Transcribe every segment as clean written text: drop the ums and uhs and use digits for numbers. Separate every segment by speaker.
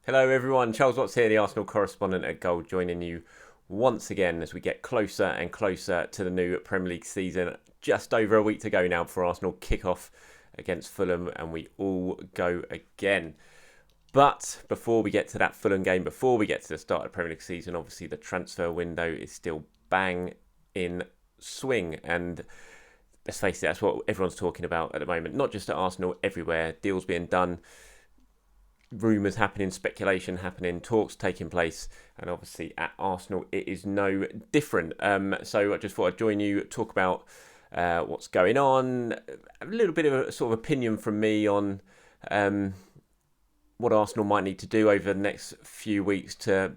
Speaker 1: Hello everyone, Charles Watts here, the Arsenal correspondent at Goal, joining you once again as we get closer and closer to the new Premier League season. Just over a week to go now for Arsenal kick-off against Fulham, and we all go again. But before we get to that Fulham game, before we get to the start of the Premier League season, obviously the transfer window is still bang in swing, and let's face it, that's what everyone's talking about at the moment. Not just at Arsenal, everywhere. Deals being done, rumours happening, speculation happening, talks taking place, and obviously at Arsenal it is no different. So I just thought I'd join you, talk about what's going on, a little bit of a sort of opinion from me on what Arsenal might need to do over the next few weeks to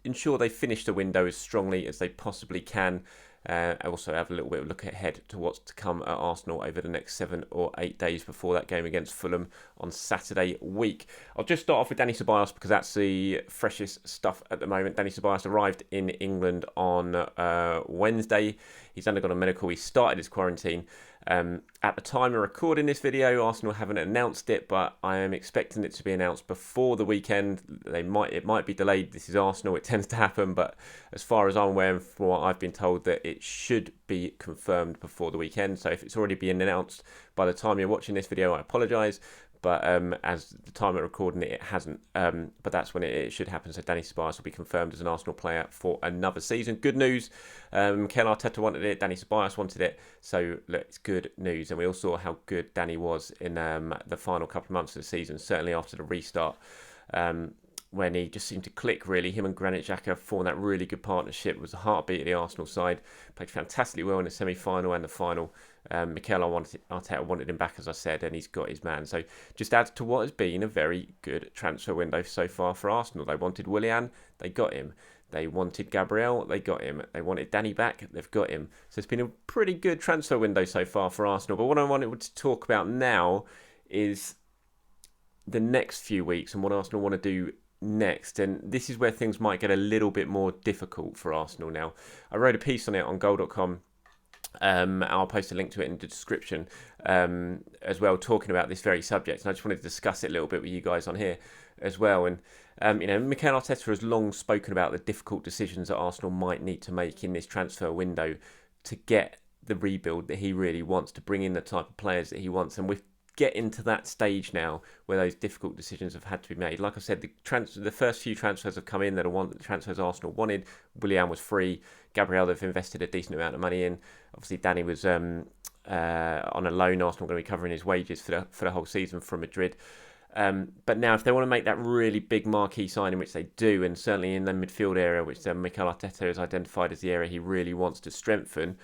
Speaker 1: ensure they finish the window as strongly as they possibly can. I also have a little bit of a look ahead to what's to come at Arsenal over the next 7 or 8 days before that game against Fulham on Saturday week. I'll just start off with Dani Ceballos because that's the freshest stuff at the moment. Dani Ceballos arrived in England on Wednesday. He's undergone a medical. He started his quarantine. At the time of recording this video, Arsenal haven't announced it, but I am expecting it to be announced before the weekend. It might be delayed. This is Arsenal; it tends to happen. But as far as I'm aware, and from what I've been told, that it should be confirmed before the weekend. So if it's already been announced by the time you're watching this video, I apologise. But as the time of recording it, it hasn't. But that's when it should happen. So Dani Ceballos will be confirmed as an Arsenal player for another season. Good news. Mikel Arteta wanted it. Dani Ceballos wanted it. So look, it's good news. And we all saw how good Dani was in the final couple of months of the season, certainly after the restart. When he just seemed to click, really. Him and Granit Xhaka formed that really good partnership. It was the heartbeat of the Arsenal side. Played fantastically well in the semi-final and the final. Mikel Arteta wanted him back, as I said, and he's got his man. So just adds to what has been a very good transfer window so far for Arsenal. They wanted Willian, they got him. They wanted Gabriel, they got him. They wanted Danny back, they've got him. So it's been a pretty good transfer window so far for Arsenal. But what I wanted to talk about now is the next few weeks and what Arsenal want to do next, and this is where things might get a little bit more difficult for Arsenal now. I wrote a piece on it on goal.com. I'll post a link to it in the description as well, talking about this very subject, and I just wanted to discuss it a little bit with you guys on here as well. And Mikel Arteta has long spoken about the difficult decisions that Arsenal might need to make in this transfer window to get the rebuild that he really wants, to bring in the type of players that he wants, and we're getting to that stage now where those difficult decisions have had to be made. Like I said, the first few transfers have come in that are the transfers Arsenal wanted. Willian was free. Gabriel, they've invested a decent amount of money in. Obviously, Danny was on a loan. Arsenal going to be covering his wages for the whole season from Madrid. But now, if they want to make that really big marquee signing, which they do, and certainly in the midfield area, which Mikel Arteta has identified as the area he really wants to strengthen,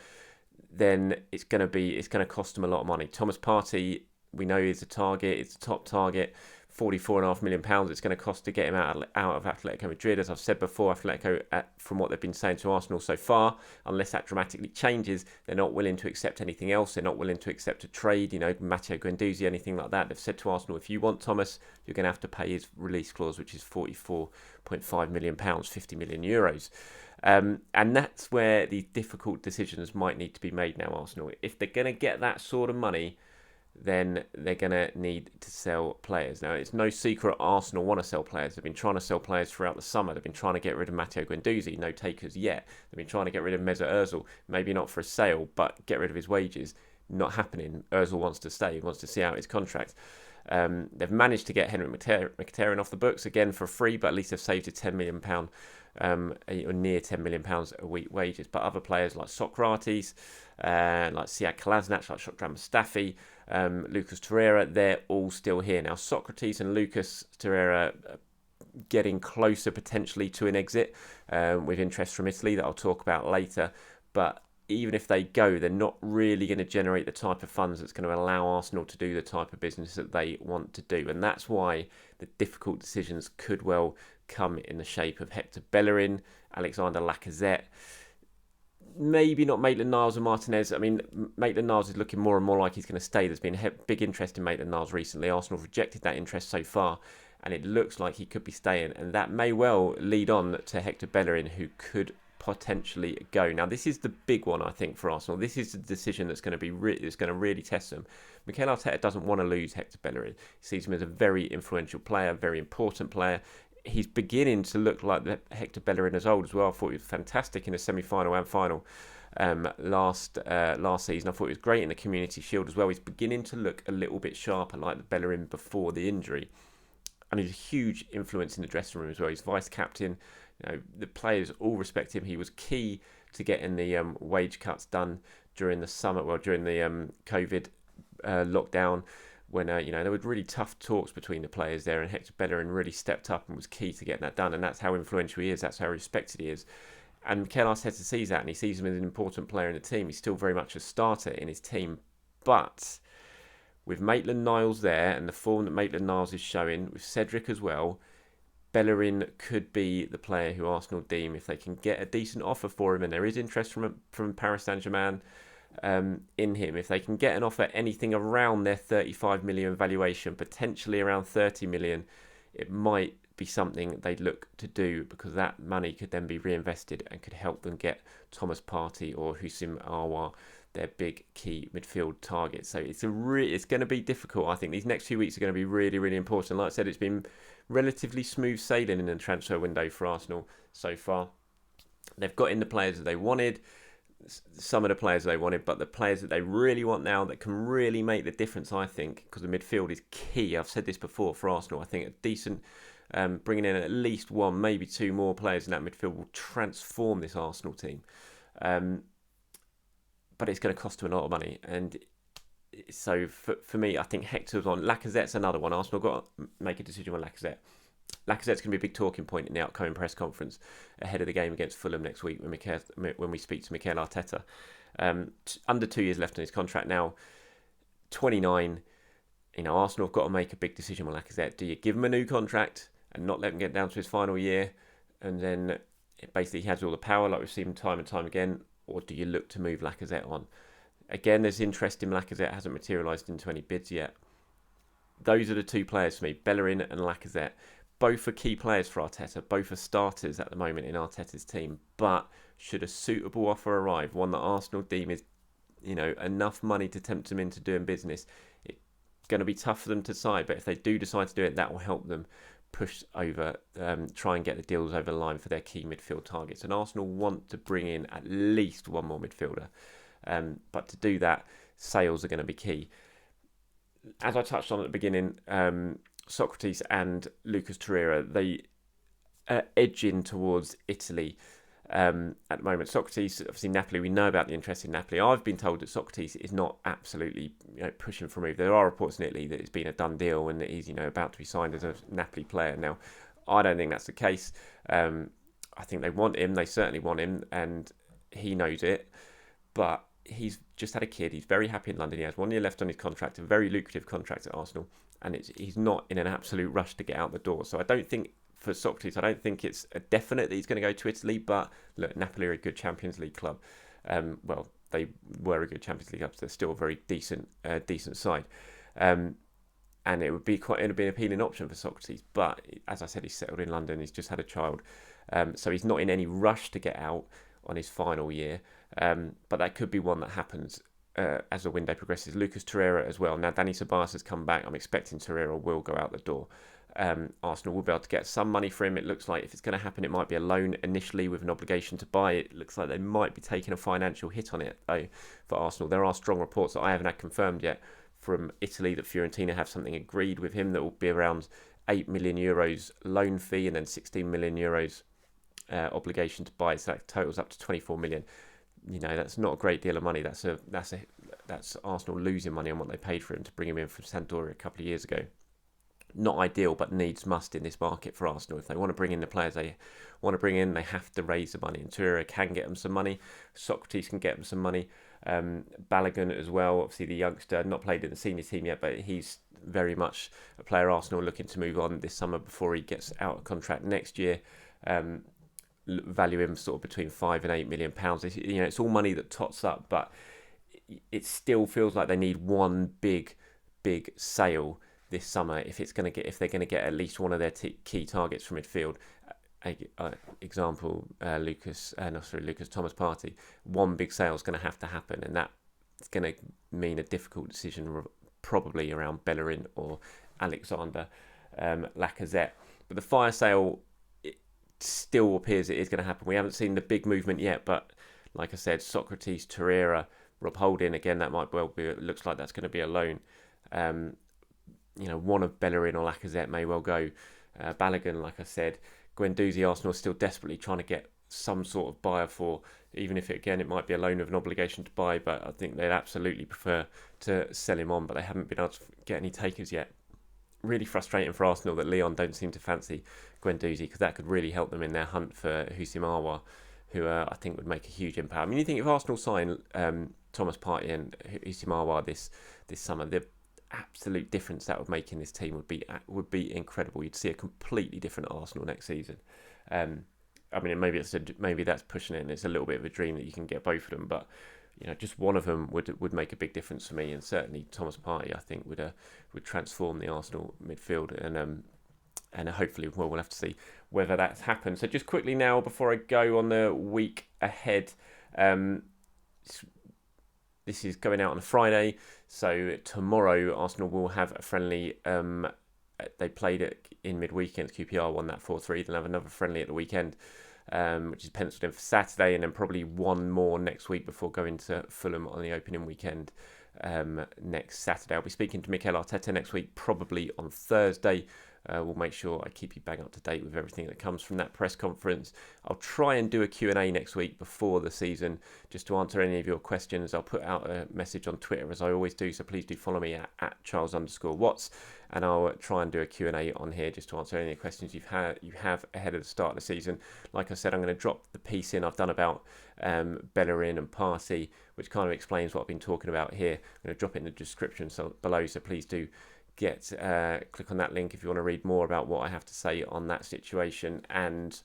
Speaker 1: then it's going to cost them a lot of money. Thomas Partey, we know he's a target. It's a top target. £44.5 million it's going to cost to get him out of Atletico Madrid. As I've said before, Atletico, from what they've been saying to Arsenal so far, unless that dramatically changes, they're not willing to accept anything else. They're not willing to accept a trade, Matteo Guendouzi, anything like that. They've said to Arsenal, if you want Thomas, you're going to have to pay his release clause, which is £44.5 million, €50 million. And that's where the difficult decisions might need to be made now, Arsenal. If they're going to get that sort of money, then they're going to need to sell players. Now, it's no secret Arsenal want to sell players. They've been trying to sell players throughout the summer. They've been trying to get rid of Matteo Guendouzi, no takers yet. They've been trying to get rid of Mesut Ozil, maybe not for a sale, but get rid of his wages. Not happening. Ozil wants to stay, he wants to see out his contract. They've managed to get Henrik Mkhitaryan off the books again for free, but at least they've saved a £10 million, or near £10 million a week wages. But other players like Socrates, like Siad Kolasinac, like Shkodran Mustafi, Lucas Torreira, they're all still here. Now, Socrates and Lucas Torreira getting closer potentially to an exit with interest from Italy that I'll talk about later. But even if they go, they're not really going to generate the type of funds that's going to allow Arsenal to do the type of business that they want to do. And that's why the difficult decisions could well come in the shape of Hector Bellerin, Alexander Lacazette, maybe not Maitland-Niles and Martinez. I mean, Maitland-Niles is looking more and more like he's going to stay. There's been big interest in Maitland-Niles recently. Arsenal rejected that interest so far, and it looks like he could be staying. And that may well lead on to Hector Bellerin, who could potentially go. Now, this is the big one, I think, for Arsenal. This is the decision that's going to be is going to really test them. Mikel Arteta doesn't want to lose Hector Bellerin. He sees him as a very influential player, very important player. he's beginning to look like the Hector Bellerin as old as well. I thought he was fantastic in the semi-final and final last season. I thought he was great in the Community Shield as well. He's beginning to look a little bit sharper like the Bellerin before the injury. And he's a huge influence in the dressing room as well. He's vice-captain. The players all respect him. He was key to getting the wage cuts done during the summer, during the COVID lockdown, when there were really tough talks between the players there, and Hector Bellerin really stepped up and was key to getting that done. And that's how influential he is. That's how respected he is. And Mikel Arteta sees that, and he sees him as an important player in the team. He's still very much a starter in his team, but with Maitland-Niles there and the form that Maitland-Niles is showing, with Cedric as well, Bellerin could be the player who Arsenal deem, if they can get a decent offer for him, and there is interest from Paris Saint-Germain in him. If they can get an offer anything around their 35 million valuation, potentially around 30 million, it might be something they'd look to do, because that money could then be reinvested and could help them get Thomas Partey or Houssem Aouar, their big key midfield targets. So it's going to be difficult. I think these next few weeks are going to be really, really important. Like I said, it's been relatively smooth sailing in the transfer window for Arsenal so far. They've got in the players that they wanted, some of the players they wanted, but the players that they really want now that can really make the difference, I think, because the midfield is key. I've said this before for Arsenal. I think a decent bringing in at least one, maybe two more players in that midfield will transform this Arsenal team. But it's going to cost them a lot of money. And so for me, I think Hector's on. Lacazette's another one. Arsenal got to make a decision on Lacazette. Lacazette's going to be a big talking point in the upcoming press conference ahead of the game against Fulham next week when we speak to Mikel Arteta. Under 2 years left on his contract now, 29. Arsenal have got to make a big decision on Lacazette. Do you give him a new contract and not let him get down to his final year, and then basically he has all the power like we've seen time and time again, or do you look to move Lacazette on? Again, there's interest in Lacazette, hasn't materialised into any bids yet. Those are the two players for me, Bellerin and Lacazette. Both are key players for Arteta. Both are starters at the moment in Arteta's team. But should a suitable offer arrive, one that Arsenal deem is, enough money to tempt them into doing business, it's going to be tough for them to decide. But if they do decide to do it, that will help them push over, try and get the deals over the line for their key midfield targets. And Arsenal want to bring in at least one more midfielder. But to do that, sales are going to be key. As I touched on at the beginning, Socrates and Lucas Torreira, they are edging towards Italy at the moment. Socrates, obviously Napoli, we know about the interest in Napoli. I've been told that Socrates is not absolutely pushing for a move. There are reports in Italy that it's been a done deal and that he's about to be signed as a Napoli player. Now, I don't think that's the case. I think they want him. They certainly want him, and he knows it. But he's just had a kid. He's very happy in London. He has 1 year left on his contract, a very lucrative contract at Arsenal, and he's not in an absolute rush to get out the door. So I don't think, for Socrates, I don't think it's a definite that he's going to go to Italy. But look, Napoli are a good Champions League club. They were a good Champions League club, so they're still a very decent side. And it would be an appealing option for Socrates. But as I said, he's settled in London. He's just had a child, so he's not in any rush to get out on his final year. But that could be one that happens as the window progresses. Lucas Torreira as well. Now, Dani Ceballos has come back. I'm expecting Torreira will go out the door. Arsenal will be able to get some money for him. It looks like if it's going to happen, it might be a loan initially with an obligation to buy. It looks like they might be taking a financial hit on it, though, for Arsenal. There are strong reports that I haven't had confirmed yet from Italy that Fiorentina have something agreed with him that will be around €8 million loan fee and then €16 million obligation to buy. So that totals up to 24 million. That's not a great deal of money. That's Arsenal losing money on what they paid for him to bring him in from Sampdoria a couple of years ago. Not ideal, but needs must in this market for Arsenal. If they want to bring in the players they want to bring in, they have to raise the money. And Torreira can get them some money. Socrates can get them some money. Balogun as well, obviously the youngster, not played in the senior team yet, but he's very much a player Arsenal looking to move on this summer before he gets out of contract next year. Value him sort of between £5 and £8 million. It's all money that tots up, but it still feels like they need one big sale this summer if they're going to get at least one of their key targets from midfield. Example, Thomas Partey. One big sale is going to have to happen, and that's going to mean a difficult decision, probably around Bellerin or Alexander Lacazette. But the fire sale, it still appears it is going to happen. We haven't seen the big movement yet, but like I said, Socrates, Torreira, Rob Holding, again, that might well be, it looks like that's going to be a loan. One of Bellerin or Lacazette may well go. Balogun, like I said, Guendouzi, Arsenal are still desperately trying to get some sort of buyer for, even if it might be a loan of an obligation to buy, but I think they'd absolutely prefer to sell him on, but they haven't been able to get any takers yet. Really frustrating for Arsenal that Lyon don't seem to fancy Guendouzi, because that could really help them in their hunt for Husimawa, who I think would make a huge impact. I mean, you think if Arsenal sign Thomas Partey and Husimawa this summer, the absolute difference that would make in this team would be incredible. You'd see a completely different Arsenal next season. I mean, maybe that's pushing it, and it's a little bit of a dream that you can get both of them. But just one of them would make a big difference for me, and certainly Thomas Partey, I think, would transform the Arsenal midfield, and hopefully we'll have to see whether that's happened. So just quickly now, before I go on the week ahead, this is going out on a Friday, so tomorrow Arsenal will have a friendly. They played it in midweek against QPR, won that 4-3. They'll have another friendly at the weekend, which is penciled in for Saturday, and then probably one more next week before going to Fulham on the opening weekend next Saturday. I'll be speaking to Mikel Arteta next week, probably on Thursday. We'll make sure I keep you bang up to date with everything that comes from that press conference. I'll try and do a Q&A next week before the season, just to answer any of your questions. I'll put out a message on Twitter, as I always do, so please do follow me at Charles_Watts, and I'll try and do a Q&A on here just to answer any questions you have ahead of the start of the season. Like I said, I'm going to drop the piece in I've done about Bellerin and Partey, which kind of explains what I've been talking about here. I'm going to drop it in the description below, so please do click on that link if you want to read more about what I have to say on that situation, and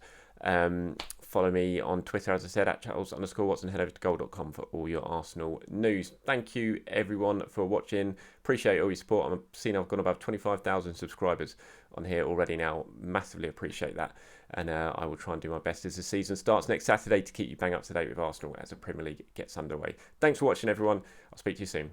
Speaker 1: follow me on Twitter, as I said, at Charles_Watts, and head over to goal.com for all your Arsenal news. Thank you everyone for watching. Appreciate all your support. I'm seeing I've gone above 25,000 subscribers on here already now. Massively appreciate that, and I will try and do my best as the season starts next Saturday to keep you bang up to date with Arsenal as the Premier League gets underway. Thanks for watching everyone. I'll speak to you soon.